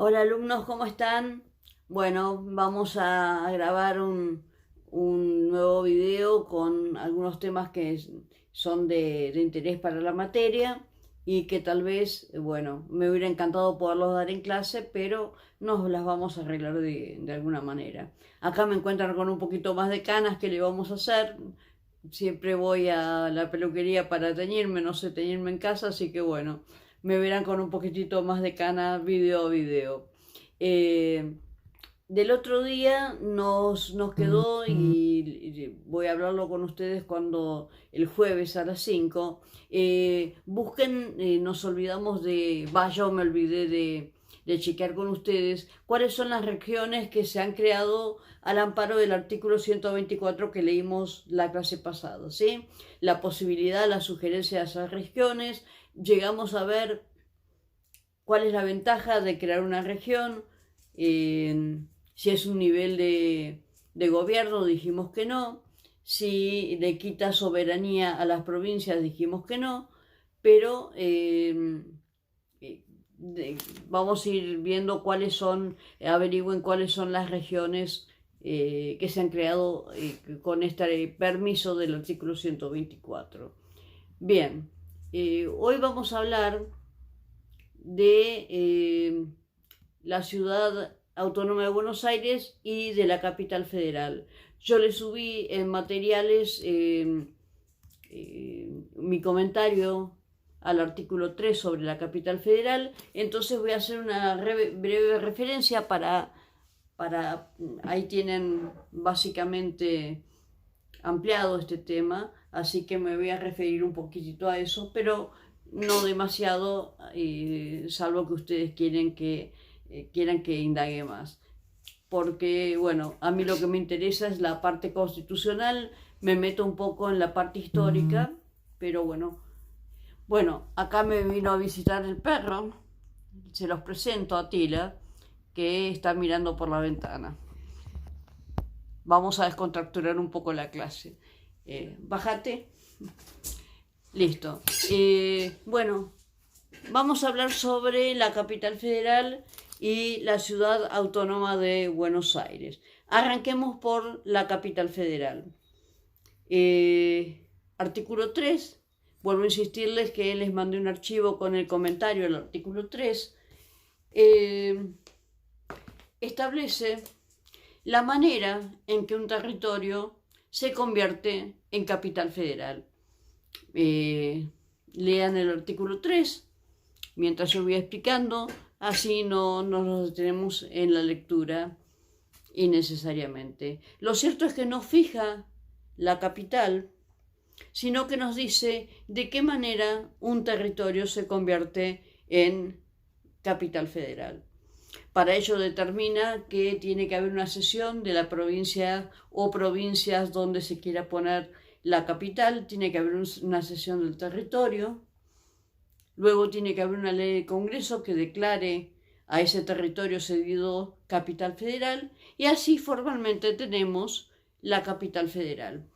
Hola alumnos, ¿cómo están? Bueno, vamos a grabar un nuevo video con algunos temas que son de interés para la materia y que tal vez, bueno, me hubiera encantado poderlos dar en clase, pero nos las vamos a arreglar de alguna manera. Acá me encuentran con un poquito más de canas, ¿qué le vamos a hacer? Siempre voy a la peluquería para teñirme, no sé teñirme en casa, así que bueno, me verán con un poquitito más de cana video a video. Eh, del otro día nos quedó, y voy a hablarlo con ustedes cuando el jueves a las 5, busquen, nos olvidamos yo me olvidé de chequear con ustedes cuáles son las regiones que se han creado al amparo del artículo 124 que leímos la clase pasada, ¿sí? La posibilidad, la sugerencia de esas regiones, llegamos a ver cuál es la ventaja de crear una región, si es un nivel de gobierno, dijimos que no, si le quita soberanía a las provincias, dijimos que no, pero eh, vamos a ir viendo cuáles son, averigüen cuáles son las regiones que se han creado con este permiso del artículo 124. Bien, hoy vamos a hablar de la ciudad autónoma de Buenos Aires y de la capital federal. Yo le subí en materiales mi comentario al artículo 3 sobre la capital federal, entonces voy a hacer una breve referencia ahí tienen básicamente ampliado este tema, así que me voy a referir un poquitito a eso, pero no demasiado, salvo que ustedes quieran que indague más. Porque, bueno, a mí lo que me interesa es la parte constitucional, me meto un poco en la parte histórica, pero bueno, acá me vino a visitar el perro, se los presento a Tila, que está mirando por la ventana. Vamos a descontracturar un poco la clase. Bájate. Listo. Bueno, vamos a hablar sobre la capital federal y la ciudad autónoma de Buenos Aires. Arranquemos por la capital federal. Artículo 3. Vuelvo a insistirles que les mandé un archivo con el comentario del artículo 3. Establece la manera en que un territorio se convierte en capital federal. Lean el artículo 3 mientras yo voy explicando, así no nos detenemos en la lectura innecesariamente. Lo cierto es que no fija la capital, sino que nos dice de qué manera un territorio se convierte en capital federal. Para ello determina que tiene que haber una cesión de la provincia o provincias donde se quiera poner la capital, tiene que haber una cesión del territorio, luego tiene que haber una ley de Congreso que declare a ese territorio cedido capital federal y así formalmente tenemos la capital federal.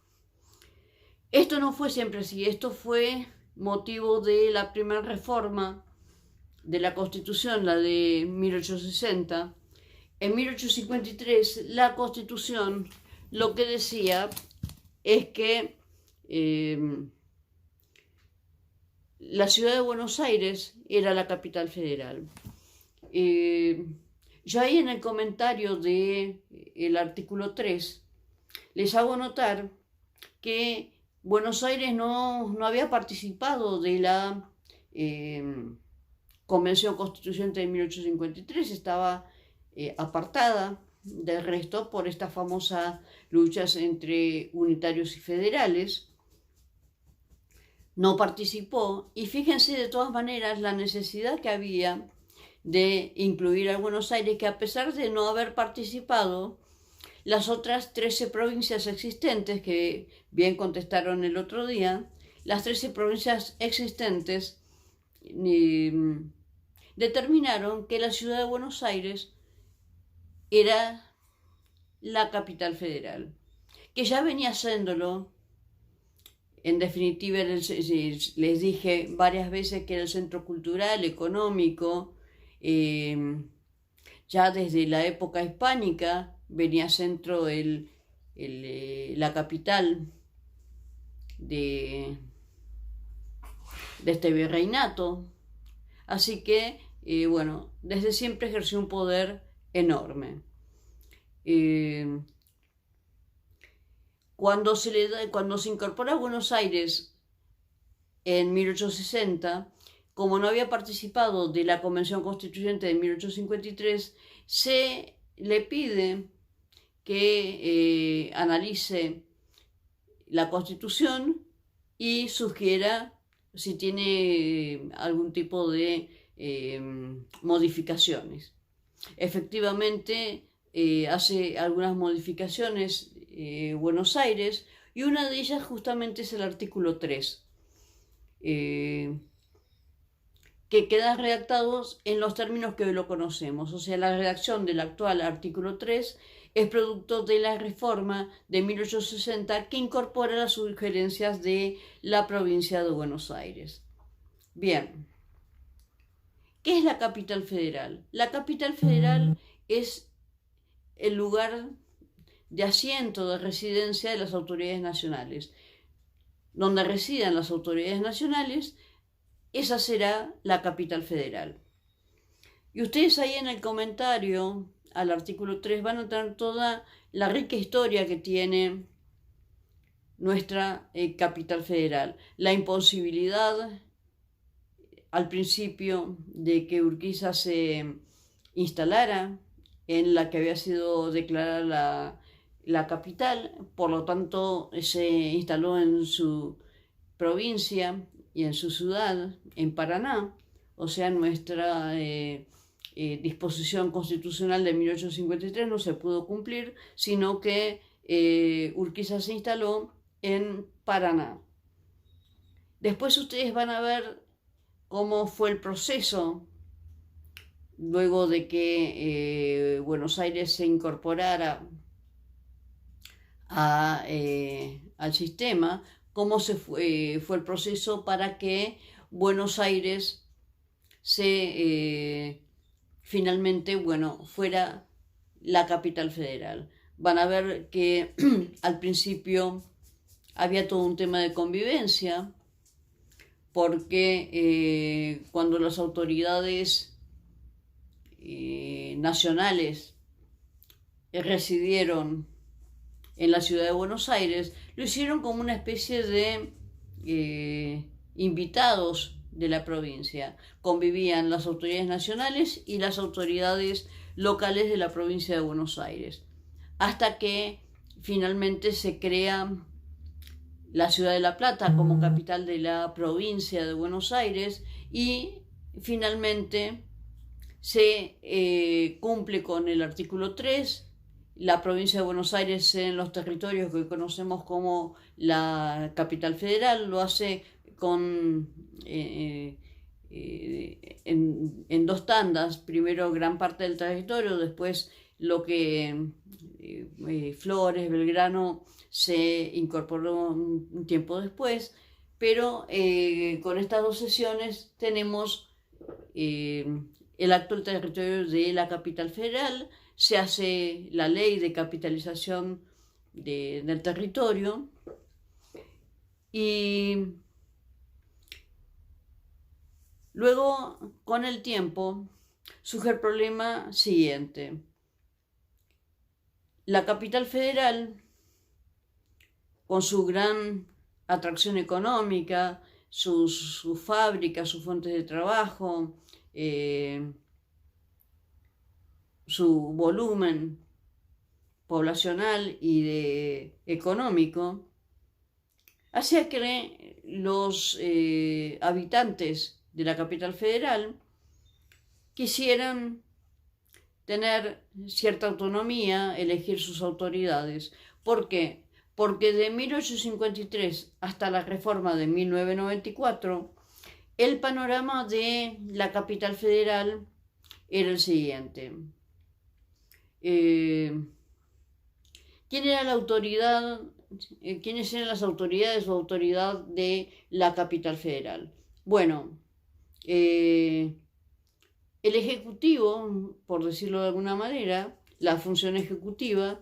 Esto no fue siempre así, esto fue motivo de la primera reforma de la Constitución, la de 1860. En 1853 la Constitución lo que decía es que la ciudad de Buenos Aires era la capital federal. Yo ahí en el comentario del artículo 3 les hago notar que Buenos Aires no había participado de la Convención Constituyente de 1853, estaba apartada del resto por estas famosas luchas entre unitarios y federales. No participó y fíjense de todas maneras la necesidad que había de incluir a Buenos Aires, que a pesar de no haber participado, las otras 13 provincias existentes, que bien contestaron el otro día, las 13 provincias existentes determinaron que la ciudad de Buenos Aires era la capital federal, que ya venía haciéndolo. En definitiva, les dije varias veces que era el centro cultural, económico, Ya desde la época hispánica venía centro la capital de, de este virreinato. Así que, bueno, desde siempre ejerció un poder enorme. Eh, cuando se incorpora a Buenos Aires en 1860, como no había participado de la Convención Constituyente de 1853, se le pide que analice la Constitución y sugiera si tiene algún tipo de modificaciones. Efectivamente, hace algunas modificaciones Buenos Aires, y una de ellas justamente es el artículo 3, que quedan redactados en los términos que hoy lo conocemos. O sea, la redacción del actual artículo 3 es producto de la reforma de 1860 que incorpora las sugerencias de la provincia de Buenos Aires. Bien, ¿qué es la capital federal? La capital federal es el lugar de asiento, de residencia de las autoridades nacionales. Donde residan las autoridades nacionales, esa será la capital federal. Y ustedes ahí en el comentario al artículo 3 van a tener toda la rica historia que tiene nuestra capital federal. La imposibilidad al principio de que Urquiza se instalara en la que había sido declarada la capital, por lo tanto se instaló en su provincia y en su ciudad, en Paraná, o sea, nuestra disposición constitucional de 1853 no se pudo cumplir, sino que Urquiza se instaló en Paraná. Después ustedes van a ver cómo fue el proceso luego de que Buenos Aires se incorporara al sistema, cómo fue el proceso para que Buenos Aires finalmente, fuera la capital federal. Van a ver que al principio había todo un tema de convivencia, porque cuando las autoridades nacionales residieron en la ciudad de Buenos Aires, lo hicieron como una especie de invitados de la provincia. Convivían las autoridades nacionales y las autoridades locales de la provincia de Buenos Aires, hasta que finalmente se crea la ciudad de La Plata como capital de la provincia de Buenos Aires, y finalmente se cumple con el artículo 3. La provincia de Buenos Aires, en los territorios que hoy conocemos como la capital federal, lo hace en dos tandas. Primero gran parte del territorio, después lo que Flores, Belgrano se incorporó un tiempo después, pero con estas dos sesiones tenemos el actual territorio de la capital federal. Se hace la ley de capitalización del territorio, y luego, con el tiempo, surge el problema siguiente. La capital federal, con su gran atracción económica, sus fábricas, sus fuentes de trabajo, su volumen poblacional y económico, hacía que los habitantes de la capital federal quisieran tener cierta autonomía, elegir sus autoridades. ¿Por qué? Porque de 1853 hasta la reforma de 1994, el panorama de la capital federal era el siguiente. ¿Quién era la autoridad? ¿Quiénes eran las autoridades o autoridad de la capital federal? Bueno, El Ejecutivo, por decirlo de alguna manera, la función ejecutiva,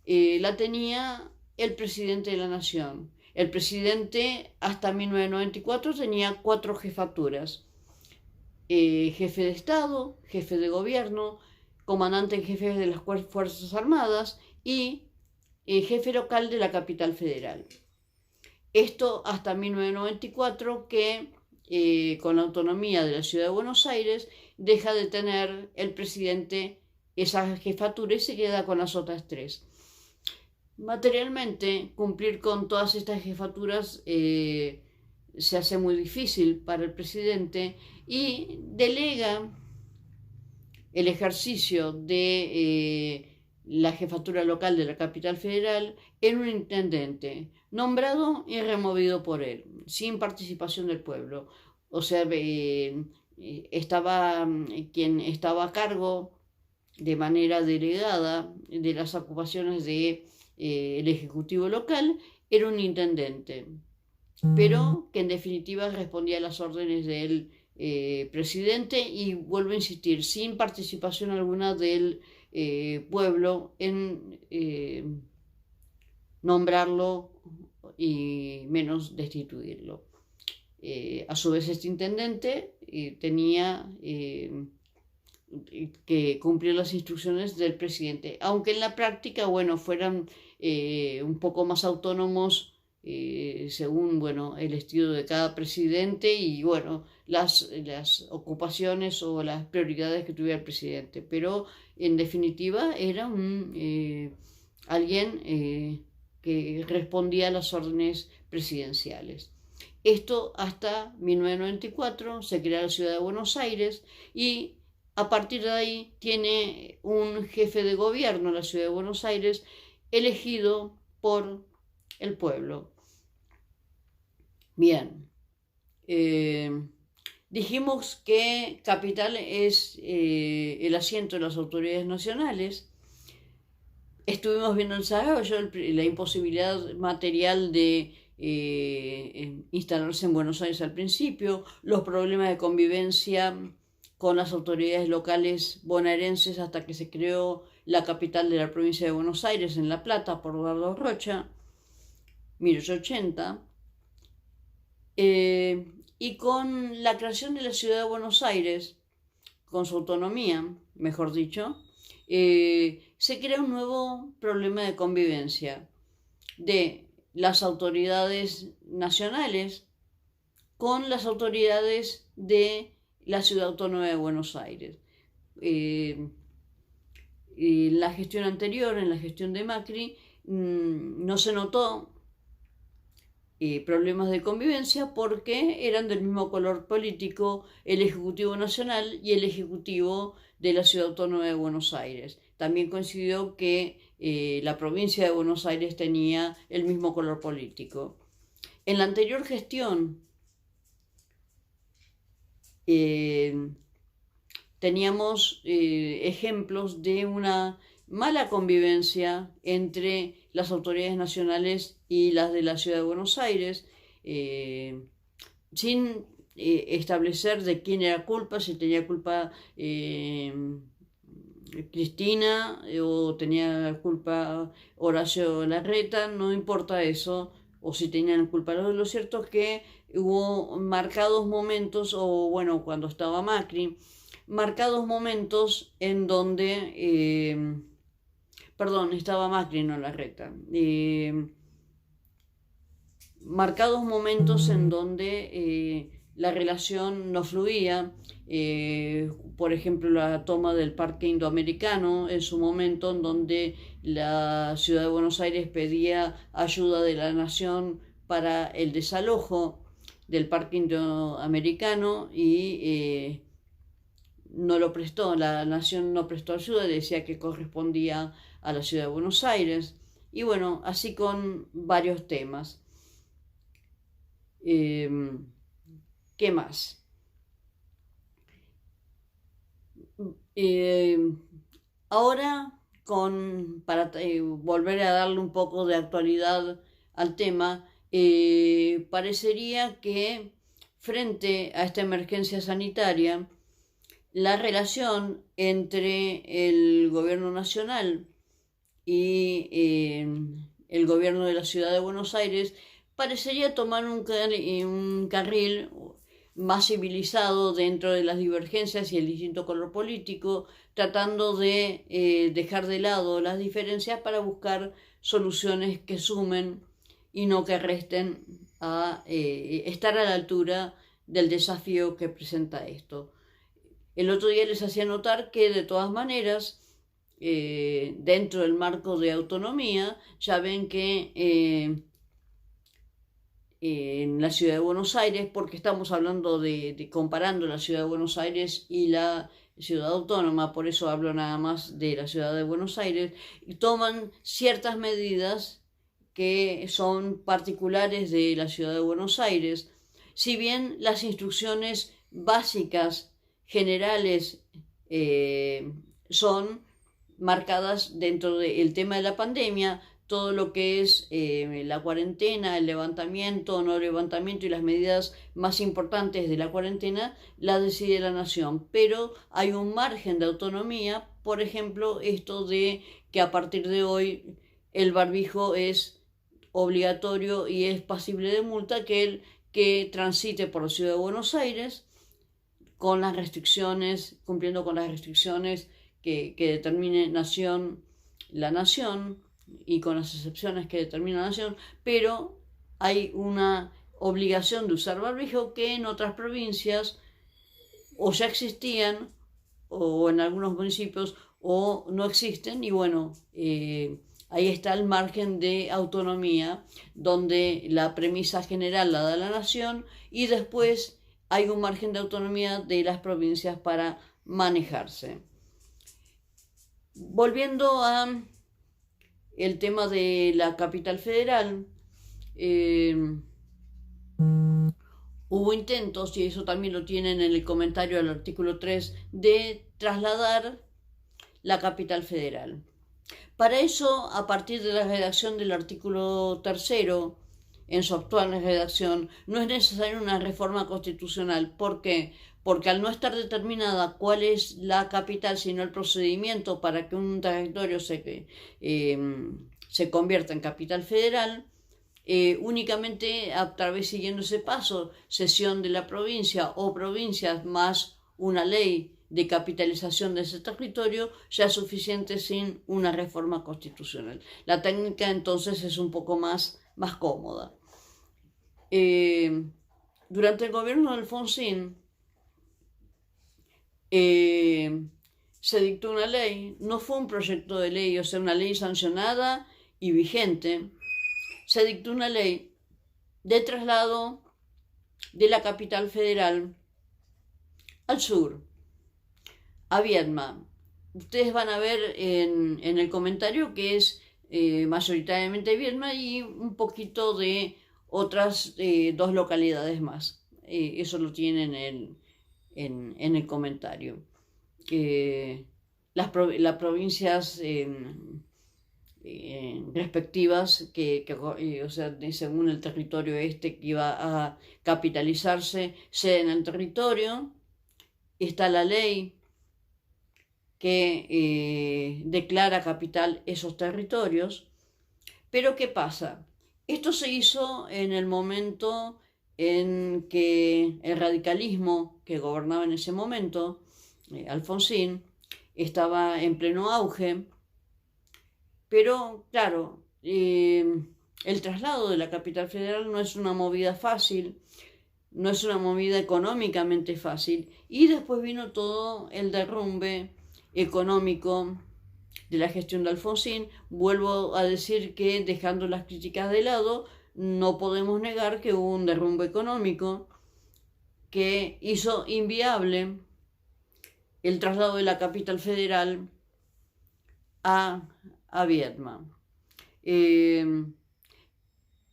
la tenía el presidente de la Nación. El presidente hasta 1994 tenía 4 jefaturas: jefe de Estado, jefe de gobierno, comandante en jefe de las Fuerzas Armadas y jefe local de la capital federal. Esto hasta 1994, que con la autonomía de la ciudad de Buenos Aires deja de tener el presidente esa jefatura y se queda con las otras 3. Materialmente, cumplir con todas estas jefaturas se hace muy difícil para el presidente y delega el ejercicio de la jefatura local de la capital federal en un intendente, nombrado y removido por él, sin participación del pueblo. O sea, quien estaba a cargo de manera delegada de las ocupaciones del Ejecutivo local era un intendente, pero que en definitiva respondía a las órdenes del presidente, y vuelvo a insistir, sin participación alguna del pueblo en nombrarlo y menos destituirlo. A su vez, este intendente tenía que cumplir las instrucciones del presidente, aunque en la práctica, bueno, fueran un poco más autónomos según, bueno, el estilo de cada presidente y, bueno, las ocupaciones o las prioridades que tuviera el presidente. Pero, en definitiva, era alguien que respondía a las órdenes presidenciales. Esto hasta 1994, se crea la ciudad de Buenos Aires y a partir de ahí tiene un jefe de gobierno, la ciudad de Buenos Aires, elegido por el pueblo. Bien, dijimos que capital es el asiento de las autoridades nacionales. Estuvimos viendo el desarrollo, la imposibilidad material de instalarse en Buenos Aires al principio, los problemas de convivencia con las autoridades locales bonaerenses hasta que se creó la capital de la provincia de Buenos Aires, en La Plata, por Eduardo Rocha, 1880, y con la creación de la ciudad de Buenos Aires, con su autonomía, mejor dicho, se crea un nuevo problema de convivencia de las autoridades nacionales con las autoridades de la ciudad autónoma de Buenos Aires. En la gestión anterior, en la gestión de Macri, no se notó problemas de convivencia porque eran del mismo color político el Ejecutivo Nacional y el Ejecutivo de la Ciudad Autónoma de Buenos Aires. También coincidió que la provincia de Buenos Aires tenía el mismo color político. En la anterior gestión teníamos ejemplos de una mala convivencia entre las autoridades nacionales y las de la ciudad de Buenos Aires, sin establecer de quién era culpa, si tenía culpa Cristina o tenía culpa Horacio Larreta, no importa eso, o si tenían culpa. Lo cierto es que hubo marcados momentos, o bueno, cuando estaba Macri, marcados momentos en donde, estaba Macri, no Larreta, marcados momentos en donde la relación no fluía, por ejemplo, la toma del Parque Indoamericano en su momento, en donde la ciudad de Buenos Aires pedía ayuda de la nación para el desalojo del Parque Indoamericano y no lo prestó, la nación no prestó ayuda, decía que correspondía a la ciudad de Buenos Aires, y bueno, así con varios temas. ¿Qué más? Ahora, para volver a darle un poco de actualidad al tema, parecería que frente a esta emergencia sanitaria, la relación entre el gobierno nacional y el gobierno de la ciudad de Buenos Aires parecería tomar un carril más civilizado dentro de las divergencias y el distinto color político, tratando de dejar de lado las diferencias para buscar soluciones que sumen y no que resten a estar a la altura del desafío que presenta esto. El otro día les hacía notar que de todas maneras, dentro del marco de autonomía, ya ven que en la ciudad de Buenos Aires, porque estamos hablando de comparando la ciudad de Buenos Aires y la ciudad autónoma, por eso hablo nada más de la ciudad de Buenos Aires, y toman ciertas medidas que son particulares de la ciudad de Buenos Aires, si bien las instrucciones básicas, generales, son marcadas dentro del tema de la pandemia. Todo lo que es la cuarentena, el levantamiento, no levantamiento y las medidas más importantes de la cuarentena la decide la nación, pero hay un margen de autonomía, por ejemplo, esto de que a partir de hoy el barbijo es obligatorio y es pasible de multa aquel que transite por la ciudad de Buenos Aires con las restricciones, cumpliendo con las restricciones que determine la nación y con las excepciones que determina la nación, pero hay una obligación de usar barbijo que en otras provincias o ya existían o en algunos municipios o no existen y bueno, ahí está el margen de autonomía donde la premisa general la da la nación y después hay un margen de autonomía de las provincias para manejarse. Volviendo a el tema de la capital federal, hubo intentos, y eso también lo tienen en el comentario al artículo 3, de trasladar la capital federal. Para eso, a partir de la redacción del artículo 3, en su actual redacción, no es necesaria una reforma constitucional. ¿Por qué? Porque al no estar determinada cuál es la capital, sino el procedimiento para que un territorio se convierta en capital federal, únicamente a través siguiendo ese paso, cesión de la provincia o provincias más una ley de capitalización de ese territorio, ya es suficiente sin una reforma constitucional. La técnica entonces es un poco más cómoda. Durante el gobierno de Alfonsín se dictó una ley, no fue un proyecto de ley, o sea, una ley sancionada y vigente, se dictó una ley de traslado de la capital federal al sur, a Viedma. Ustedes van a ver en el comentario que es mayoritariamente Viedma y un poquito de otras 2 localidades más. Eso lo tienen en el comentario. Las provincias respectivas o sea, según el territorio que iba a capitalizarse, ceden el territorio. Está la ley que declara capital esos territorios. Pero ¿qué pasa? Esto se hizo en el momento en que el radicalismo que gobernaba en ese momento, Alfonsín, estaba en pleno auge, pero claro, el traslado de la capital federal no es una movida fácil, no es una movida económicamente fácil, y después vino todo el derrumbe económico de la gestión de Alfonsín. Vuelvo a decir que, dejando las críticas de lado, no podemos negar que hubo un derrumbe económico que hizo inviable el traslado de la capital federal a Viedma.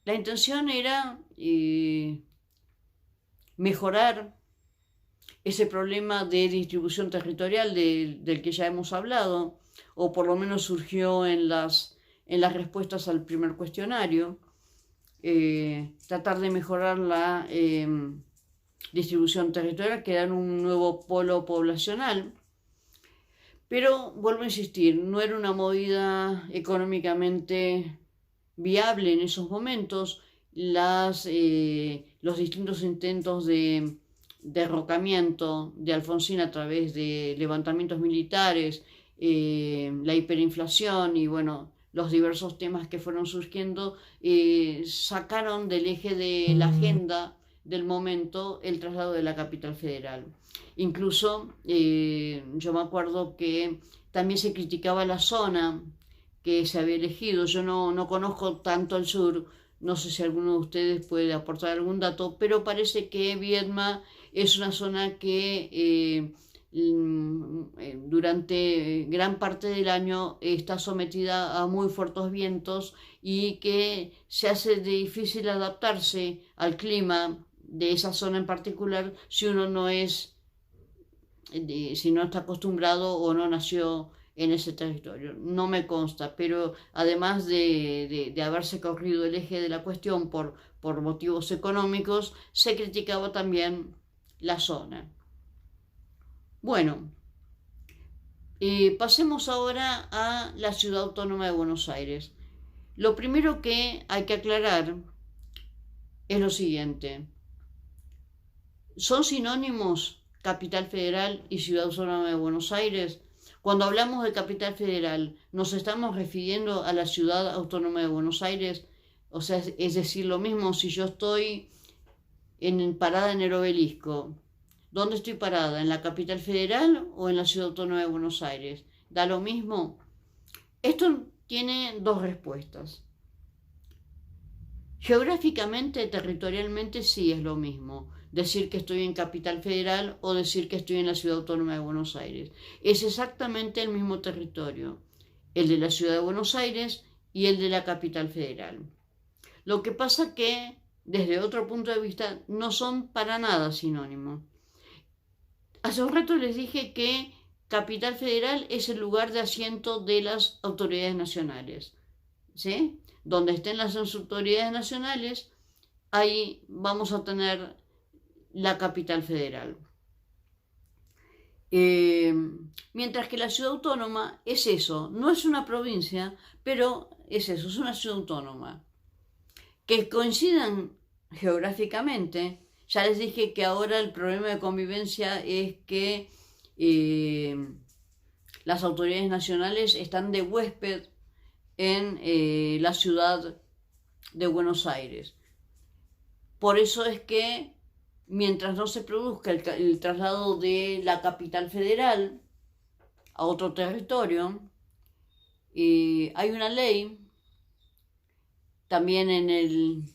La intención era mejorar ese problema de distribución territorial del que ya hemos hablado, o por lo menos surgió en las respuestas al primer cuestionario, tratar de mejorar distribución territorial, crear un nuevo polo poblacional. Pero vuelvo a insistir, no era una movida económicamente viable en esos momentos. Los distintos intentos de derrocamiento de Alfonsín a través de levantamientos militares, la hiperinflación y bueno, los diversos temas que fueron surgiendo, sacaron del eje de la agenda del momento el traslado de la capital federal. Incluso yo me acuerdo que también se criticaba la zona que se había elegido. Yo no conozco tanto el sur, no sé si alguno de ustedes puede aportar algún dato, pero parece que Viedma es una zona que durante gran parte del año está sometida a muy fuertes vientos y que se hace difícil adaptarse al clima de esa zona en particular si uno si no está acostumbrado o no nació en ese territorio. No me consta, pero además de haberse corrido el eje de la cuestión por motivos económicos, se criticaba también la zona. Bueno, pasemos ahora a la Ciudad Autónoma de Buenos Aires. Lo primero que hay que aclarar es lo siguiente. ¿Son sinónimos Capital Federal y Ciudad Autónoma de Buenos Aires? Cuando hablamos de Capital Federal, ¿nos estamos refiriendo a la Ciudad Autónoma de Buenos Aires? O sea, es decir, lo mismo si yo estoy parada en el Obelisco. ¿Dónde estoy parada? ¿En la Capital Federal o en la Ciudad Autónoma de Buenos Aires? ¿Da lo mismo? Esto tiene dos respuestas. Geográficamente, territorialmente, sí es lo mismo decir que estoy en Capital Federal o decir que estoy en la Ciudad Autónoma de Buenos Aires. Es exactamente el mismo territorio, el de la Ciudad de Buenos Aires y el de la Capital Federal. Lo que pasa que, desde otro punto de vista, no son para nada sinónimos. Hace un rato les dije que Capital Federal es el lugar de asiento de las autoridades nacionales, ¿sí? Donde estén las autoridades nacionales, ahí vamos a tener la Capital Federal. Mientras que la ciudad autónoma es eso, no es una provincia, pero es eso, es una ciudad autónoma. Que coincidan geográficamente, ya les dije que ahora el problema de convivencia es que las autoridades nacionales están de huésped en la ciudad de Buenos Aires. Por eso es que mientras no se produzca el traslado de la capital federal a otro territorio, hay una ley, también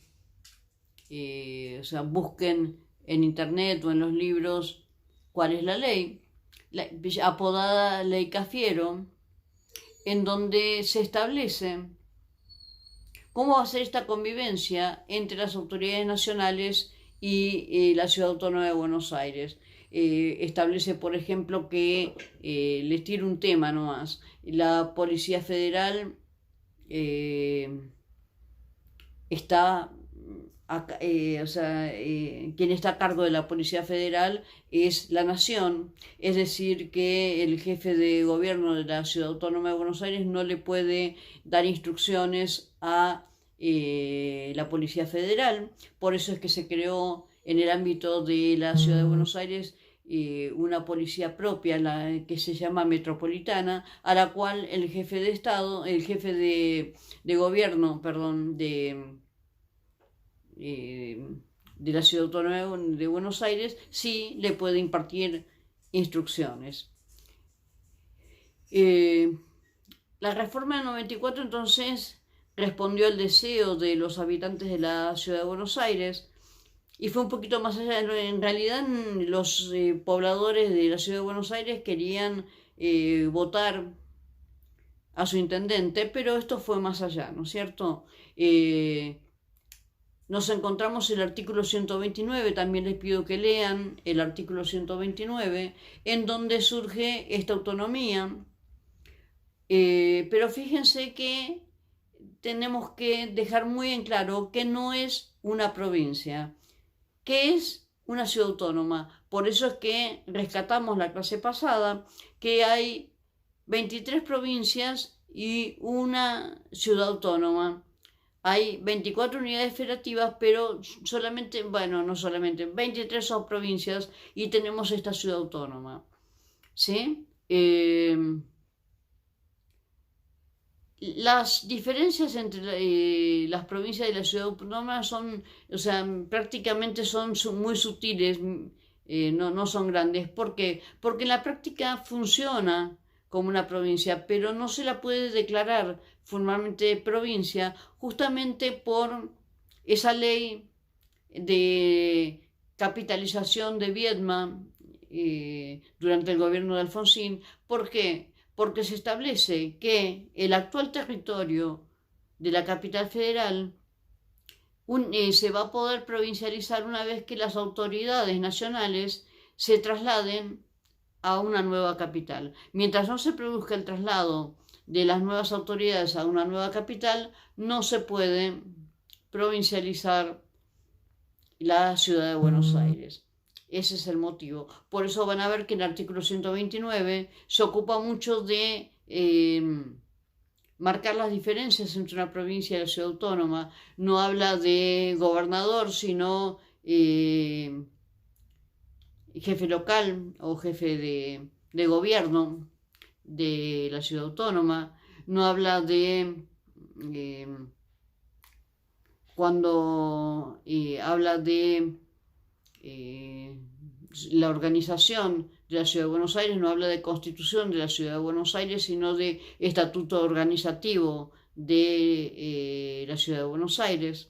o sea, busquen en internet o en los libros cuál es la ley, apodada Ley Cafiero, en donde se establece cómo va a ser esta convivencia entre las autoridades nacionales y la Ciudad Autónoma de Buenos Aires. Establece, por ejemplo, que, les tiro un tema nomás, la Policía Federal está, quien está a cargo de la Policía Federal es la Nación, es decir, que el jefe de gobierno de la Ciudad Autónoma de Buenos Aires no le puede dar instrucciones a la Policía Federal. Por eso es que se creó en el ámbito de la Ciudad de Buenos Aires una policía propia, que se llama metropolitana, a la cual el jefe de Estado, el jefe de gobierno, perdón, de la Ciudad Autónoma de Buenos Aires, sí le puede impartir instrucciones. La reforma del 94 entonces respondió al deseo de los habitantes de la Ciudad de Buenos Aires y fue un poquito más allá. En realidad los pobladores de la Ciudad de Buenos Aires querían votar a su intendente, pero esto fue más allá, ¿no es cierto? Nos encontramos el artículo 129, también les pido que lean el artículo 129, en donde surge esta autonomía. Pero fíjense que tenemos que dejar muy en claro que no es una provincia, que es una ciudad autónoma. Por eso es que rescatamos la clase pasada, que hay 23 provincias y una ciudad autónoma. Hay 24 unidades federativas, pero solamente, bueno, no solamente, 23 son provincias y tenemos esta ciudad autónoma. ¿Sí? Las diferencias entre las provincias y la ciudad autónoma son, o sea, prácticamente son muy sutiles, no son grandes. ¿Por qué? Porque en la práctica funciona como una provincia, pero no se la puede declarar formalmente provincia justamente por esa ley de capitalización de Viedma durante el gobierno de Alfonsín. ¿Por qué? Porque se establece que el actual territorio de la capital federal se va a poder provincializar una vez que las autoridades nacionales se trasladen a una nueva capital. Mientras no se produzca el traslado de las nuevas autoridades a una nueva capital, no se puede provincializar la ciudad de Buenos Aires. Ese es el motivo. Por eso van a ver que el artículo 129 se ocupa mucho de marcar las diferencias entre una provincia y la ciudad autónoma. No habla de gobernador, sino jefe local o jefe de gobierno de la ciudad autónoma. No habla de cuando habla de la organización de la Ciudad de Buenos Aires, no habla de constitución de la Ciudad de Buenos Aires, sino de estatuto organizativo de la Ciudad de Buenos Aires.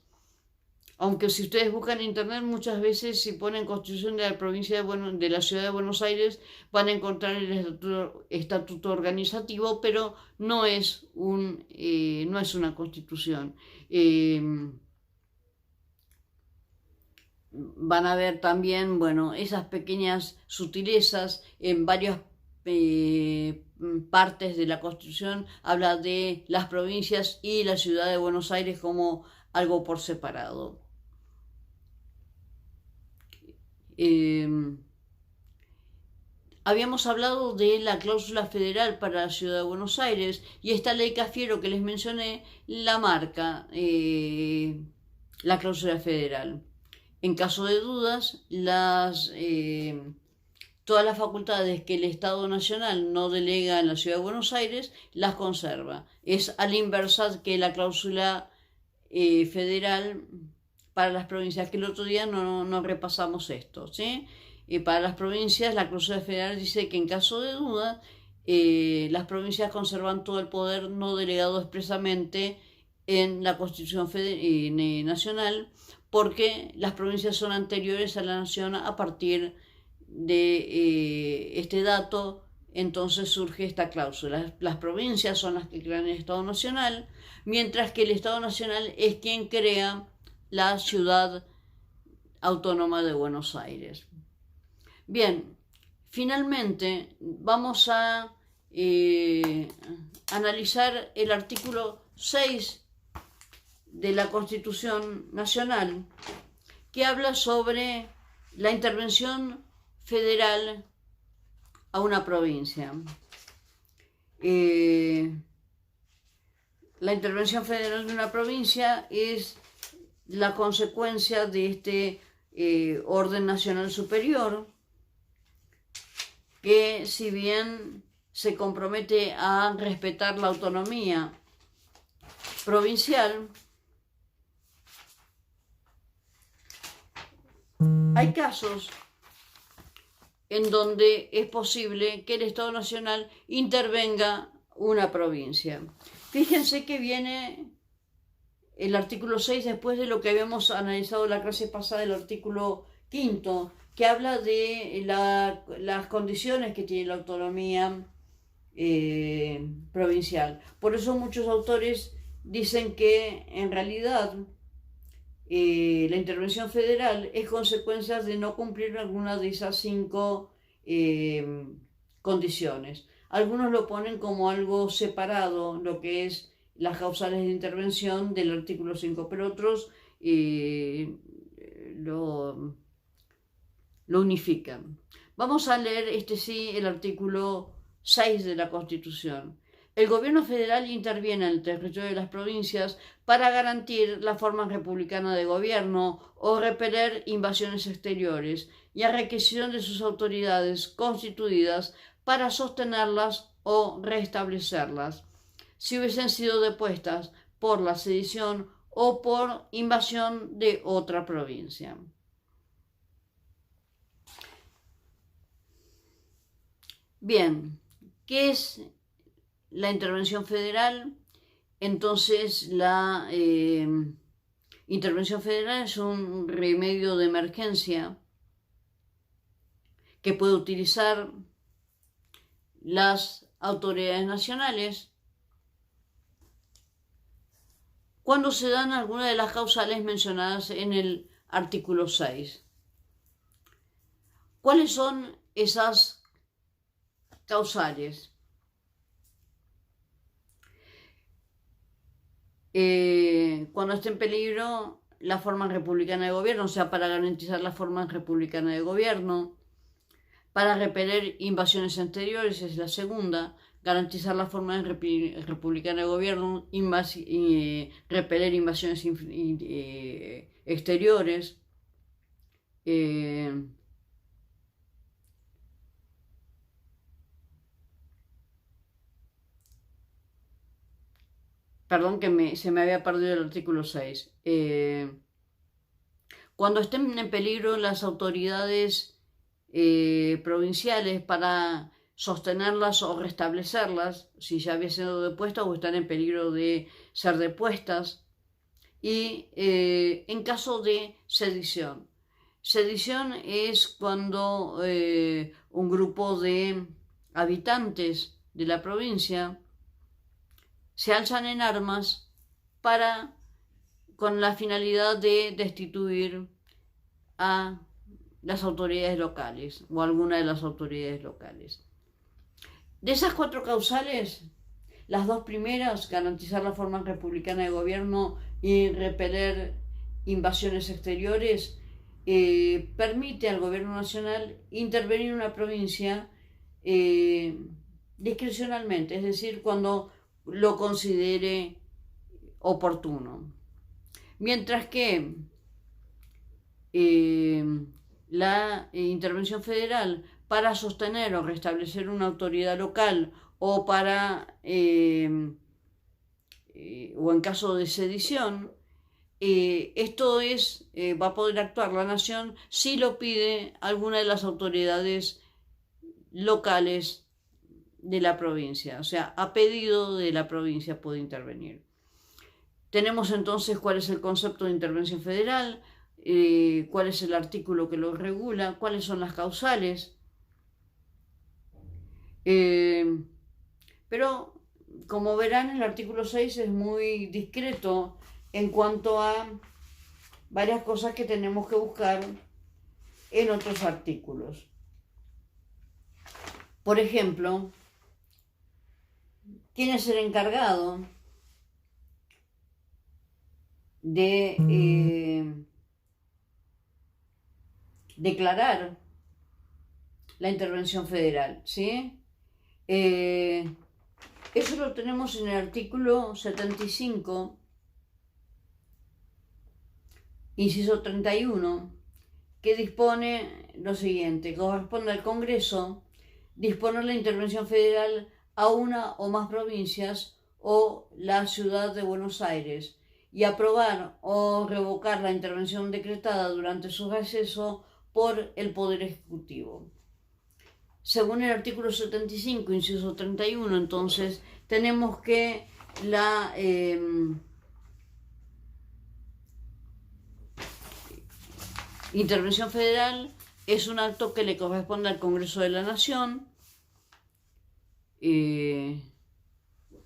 Aunque si ustedes buscan en internet, muchas veces si ponen constitución de la provincia de la Ciudad de Buenos Aires, van a encontrar el estatuto organizativo, pero no es una constitución. Van a ver también, bueno, esas pequeñas sutilezas en varias partes de la Constitución. Habla de las provincias y la ciudad de Buenos Aires como algo por separado. Habíamos hablado de la cláusula federal para la ciudad de Buenos Aires y esta ley Cafiero que les mencioné la marca, la cláusula federal. En caso de dudas, todas las facultades que el Estado Nacional no delega en la Ciudad de Buenos Aires, las conserva. Es a la inversa que la cláusula federal para las provincias, que el otro día no repasamos esto, ¿sí? Para las provincias, la cláusula federal dice que en caso de duda, las provincias conservan todo el poder no delegado expresamente en la Constitución Nacional, porque las provincias son anteriores a la nación. A partir de este dato, entonces surge esta cláusula. Las provincias son las que crean el Estado Nacional, mientras que el Estado Nacional es quien crea la ciudad autónoma de Buenos Aires. Bien, finalmente vamos a analizar el artículo 6 de la Constitución Nacional, que habla sobre la intervención federal a una provincia. La intervención federal de una provincia es la consecuencia de este orden nacional superior, que si bien se compromete a respetar la autonomía provincial, hay casos en donde es posible que el Estado Nacional intervenga una provincia. Fíjense que viene el artículo 6 después de lo que habíamos analizado la clase pasada, el artículo 5, que habla de las condiciones que tiene la autonomía provincial. Por eso muchos autores dicen que en realidad la intervención federal es consecuencia de no cumplir alguna de esas 5 condiciones. Algunos lo ponen como algo separado, lo que es las causales de intervención del artículo 5, pero otros lo unifican. Vamos a leer el artículo 6 de la Constitución. El gobierno federal interviene en el territorio de las provincias para garantir la forma republicana de gobierno o repeler invasiones exteriores y a requisición de sus autoridades constituidas para sostenerlas o restablecerlas, si hubiesen sido depuestas por la sedición o por invasión de otra provincia. Bien, ¿qué es la intervención federal? Entonces, la intervención federal es un remedio de emergencia que puede utilizar las autoridades nacionales cuando se dan algunas de las causales mencionadas en el artículo 6. ¿Cuáles son esas causales? Cuando esté en peligro la forma republicana de gobierno, o sea, para garantizar la forma republicana de gobierno, para repeler invasiones exteriores, es la segunda, garantizar la forma republicana de gobierno, repeler invasiones exteriores, perdón que se me había perdido el artículo 6. Cuando estén en peligro las autoridades provinciales para sostenerlas o restablecerlas, si ya habían sido depuestas o están en peligro de ser depuestas, y en caso de sedición. Sedición es cuando un grupo de habitantes de la provincia se alzan en armas con la finalidad de destituir a las autoridades locales o alguna de las autoridades locales. De esas 4 causales, las 2 primeras, garantizar la forma republicana de gobierno y repeler invasiones exteriores, permite al gobierno nacional intervenir en una provincia discrecionalmente, es decir, cuando lo considere oportuno. Mientras que la intervención federal para sostener o restablecer una autoridad local o o en caso de sedición, esto va a poder actuar la nación si lo pide alguna de las autoridades locales de la provincia, o sea, a pedido de la provincia puede intervenir. Tenemos entonces cuál es el concepto de intervención federal, cuál es el artículo que lo regula, cuáles son las causales. Pero, como verán, el artículo 6 es muy discreto en cuanto a varias cosas que tenemos que buscar en otros artículos. Por ejemplo, ¿quién es el encargado de declarar la intervención federal? ¿Sí? Eso lo tenemos en el artículo 75, inciso 31, que dispone lo siguiente: corresponde al Congreso disponer la intervención federal a una o más provincias o la ciudad de Buenos Aires y aprobar o revocar la intervención decretada durante su receso por el Poder Ejecutivo. Según el artículo 75, inciso 31, entonces, tenemos que la intervención federal es un acto que le corresponde al Congreso de la Nación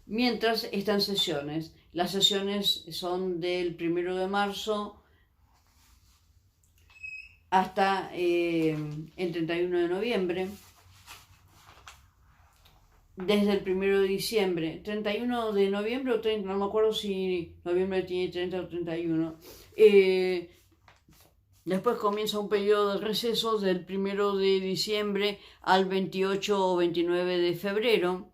mientras está en sesiones. Las sesiones son del 1 de marzo hasta el 31 de noviembre. Desde el 1 de diciembre, 31 de noviembre o 30, no me acuerdo si noviembre tiene 30 o 31. Después comienza un periodo de recesos del 1 de diciembre al 28 o 29 de febrero.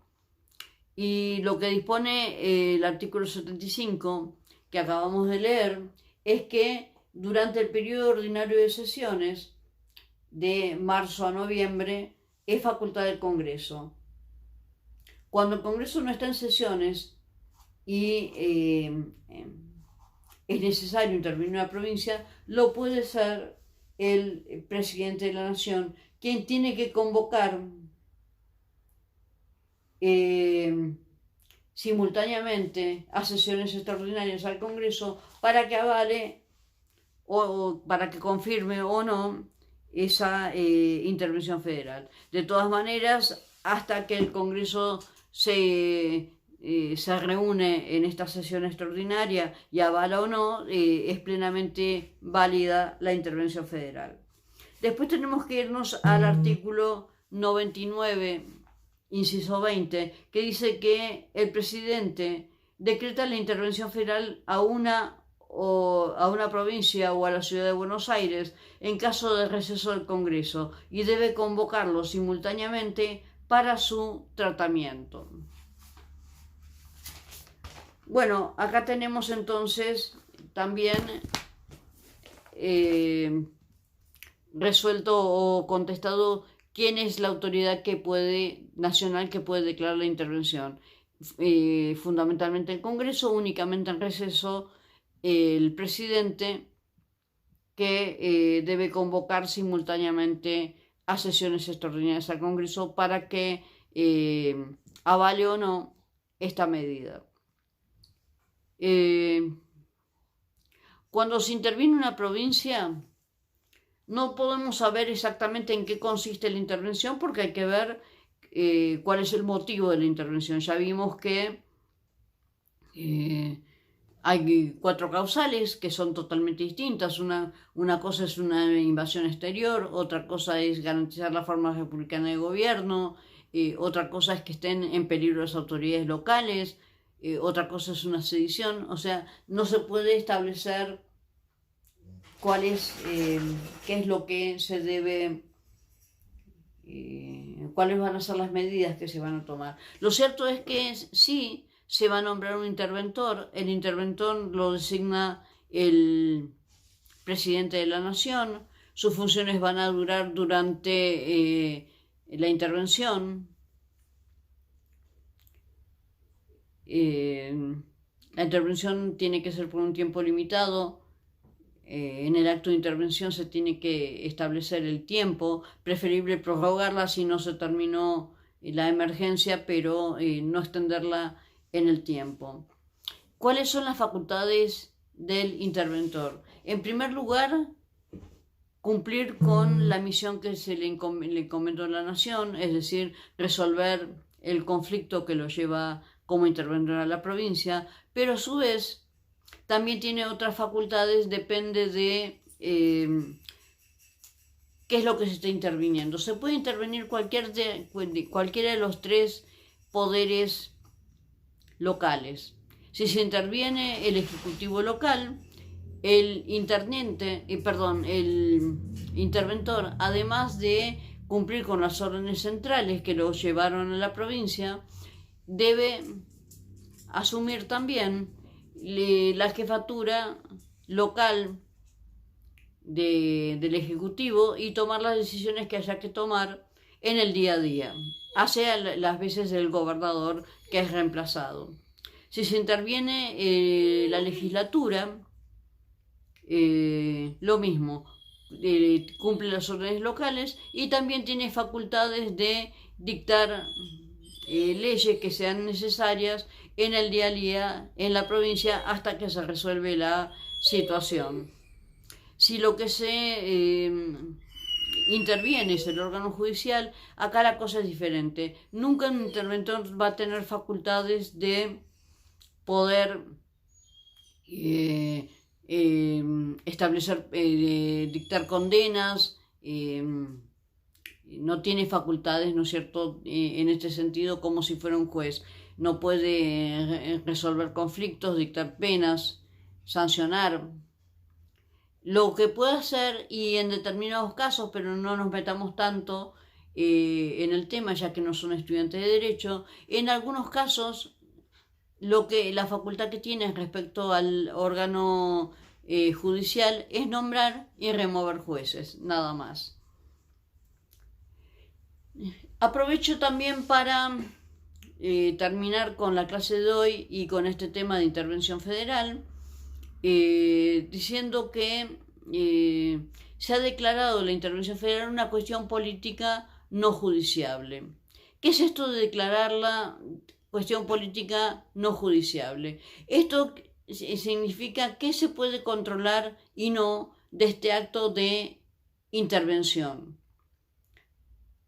Y lo que dispone el artículo 75, que acabamos de leer, es que durante el periodo ordinario de sesiones, de marzo a noviembre, es facultad del Congreso. Cuando el Congreso no está en sesiones y es necesario intervenir en una provincia, lo puede ser el presidente de la Nación, quien tiene que convocar simultáneamente a sesiones extraordinarias al Congreso para que avale o para que confirme o no esa intervención federal. De todas maneras, hasta que el Congreso se reúne en esta sesión extraordinaria y avala o no, es plenamente válida la intervención federal. Después tenemos que irnos al artículo 99, inciso 20, que dice que el presidente decreta la intervención federal a una provincia o a la ciudad de Buenos Aires en caso de receso del Congreso y debe convocarlo simultáneamente para su tratamiento. Bueno, acá tenemos entonces también resuelto o contestado quién es la autoridad nacional que puede declarar la intervención. Fundamentalmente el Congreso, únicamente en receso el presidente, que debe convocar simultáneamente a sesiones extraordinarias al Congreso para que avale o no esta medida. Cuando se interviene en una provincia, no podemos saber exactamente en qué consiste la intervención porque hay que ver cuál es el motivo de la intervención. Ya vimos que hay 4 causales que son totalmente distintas. Una cosa es una invasión exterior, otra cosa es garantizar la forma republicana de gobierno, otra cosa es que estén en peligro las autoridades locales, otra cosa es una sedición. O sea, no se puede establecer qué es lo que se debe, cuáles van a ser las medidas que se van a tomar. Lo cierto es que sí se va a nombrar un interventor. El interventor lo designa el presidente de la Nación. Sus funciones van a durar durante la intervención. La intervención tiene que ser por un tiempo limitado. En el acto de intervención se tiene que establecer el tiempo, preferible prorrogarla si no se terminó la emergencia, pero no extenderla en el tiempo. ¿Cuáles son las facultades del interventor? En primer lugar, cumplir con la misión que se le encomendó a la Nación, es decir, resolver el conflicto que lo lleva como interventor a la provincia, pero a su vez también tiene otras facultades, depende de qué es lo que se está interviniendo. Se puede intervenir cualquiera de los 3 poderes locales. Si se interviene el Ejecutivo local, el interventor, además de cumplir con las órdenes centrales que lo llevaron a la provincia, debe asumir también la jefatura local del Ejecutivo y tomar las decisiones que haya que tomar en el día a día, hace las veces del gobernador que es reemplazado. Si se interviene la legislatura, lo mismo, cumple las órdenes locales y también tiene facultades de dictar leyes que sean necesarias en el día a día en la provincia hasta que se resuelve la situación. Si lo que se interviene es el órgano judicial, acá la cosa es diferente. Nunca un interventor va a tener facultades de poder establecer, dictar condenas, no tiene facultades, ¿no es cierto?, en este sentido como si fuera un juez. No puede resolver conflictos, dictar penas, sancionar. lo que puede hacer, y en determinados casos, pero no nos metamos tanto en el tema, ya que no son estudiantes de Derecho, en algunos casos lo que la facultad que tiene respecto al órgano judicial es nombrar y remover jueces, nada más. Aprovecho también para terminar con la clase de hoy y con este tema de intervención federal, diciendo que se ha declarado la intervención federal una cuestión política no judiciable. ¿Qué es esto de declararla cuestión política no judiciable? Esto significa que se puede controlar y no de este acto de intervención.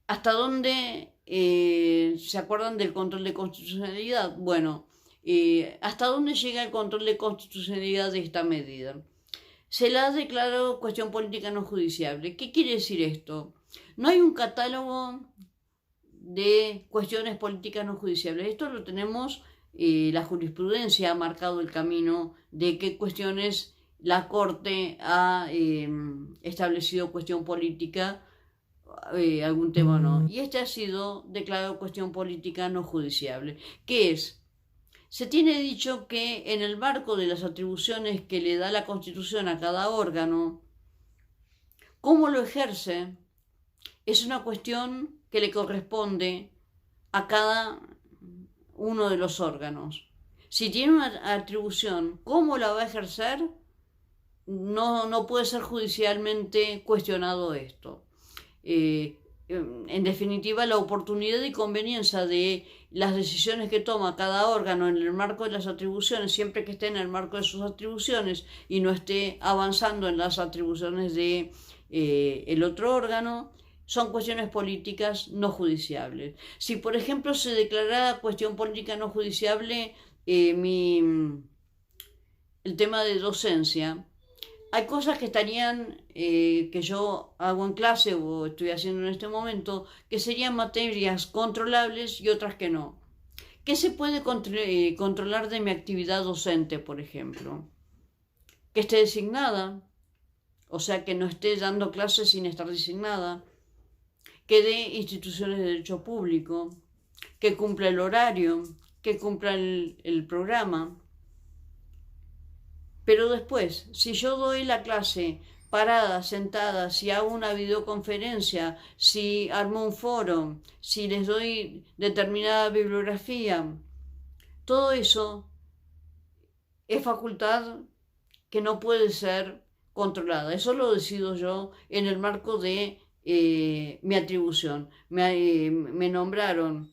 ¿Hasta dónde se acuerdan del control de constitucionalidad? Bueno, ¿hasta dónde llega el control de constitucionalidad de esta medida? Se la ha declarado cuestión política no judiciable. ¿Qué quiere decir esto? No hay un catálogo de cuestiones políticas no judiciables. Esto lo tenemos, la jurisprudencia ha marcado el camino de qué cuestiones la Corte ha establecido cuestión política, algún tema o no. Y este ha sido declarado cuestión política no judiciable. ¿Qué es? Se tiene dicho que en el marco de las atribuciones que le da la Constitución a cada órgano, cómo lo ejerce es una cuestión que le corresponde a cada uno de los órganos. Si tiene una atribución, ¿cómo la va a ejercer? No puede ser judicialmente cuestionado esto. En definitiva, la oportunidad y conveniencia de las decisiones que toma cada órgano en el marco de las atribuciones, siempre que esté en el marco de sus atribuciones y no esté avanzando en las atribuciones de el otro órgano, son cuestiones políticas no judiciables. Si, por ejemplo, se declarara cuestión política no judiciable el tema de docencia, hay cosas que estarían, que yo hago en clase o estoy haciendo en este momento, que serían materias controlables y otras que no. ¿Qué se puede controlar de mi actividad docente, por ejemplo? Que esté designada, o sea, que no esté dando clases sin estar designada, que dé instituciones de derecho público, que cumpla el horario, que cumpla el programa. Pero después, si yo doy la clase parada, sentada, si hago una videoconferencia, si armo un foro, si les doy determinada bibliografía, todo eso es facultad que no puede ser controlada. Eso lo decido yo en el marco de mi atribución. Me nombraron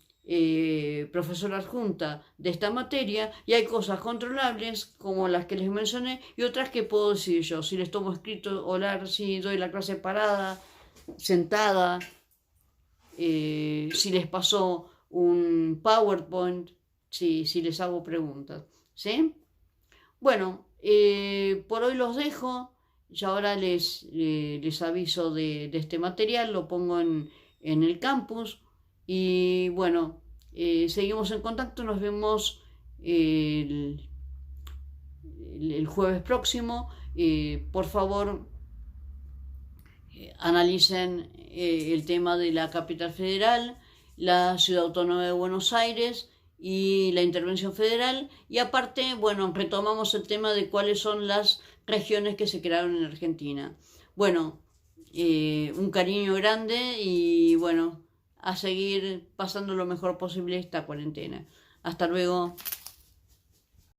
profesora adjunta de esta materia y hay cosas controlables como las que les mencioné y otras que puedo decidir yo, si les tomo escrito, orar, si doy la clase parada, sentada, si les paso un PowerPoint, si les hago preguntas, ¿sí? Bueno, por hoy los dejo. Y ahora les aviso de este material, lo pongo en el campus. Y bueno, seguimos en contacto, nos vemos el jueves próximo. Por favor, analicen el tema de la capital federal, la ciudad autónoma de Buenos Aires y la intervención federal. Y aparte, bueno, retomamos el tema de cuáles son las regiones que se crearon en Argentina. Bueno, un cariño grande y bueno, a seguir pasando lo mejor posible esta cuarentena. Hasta luego.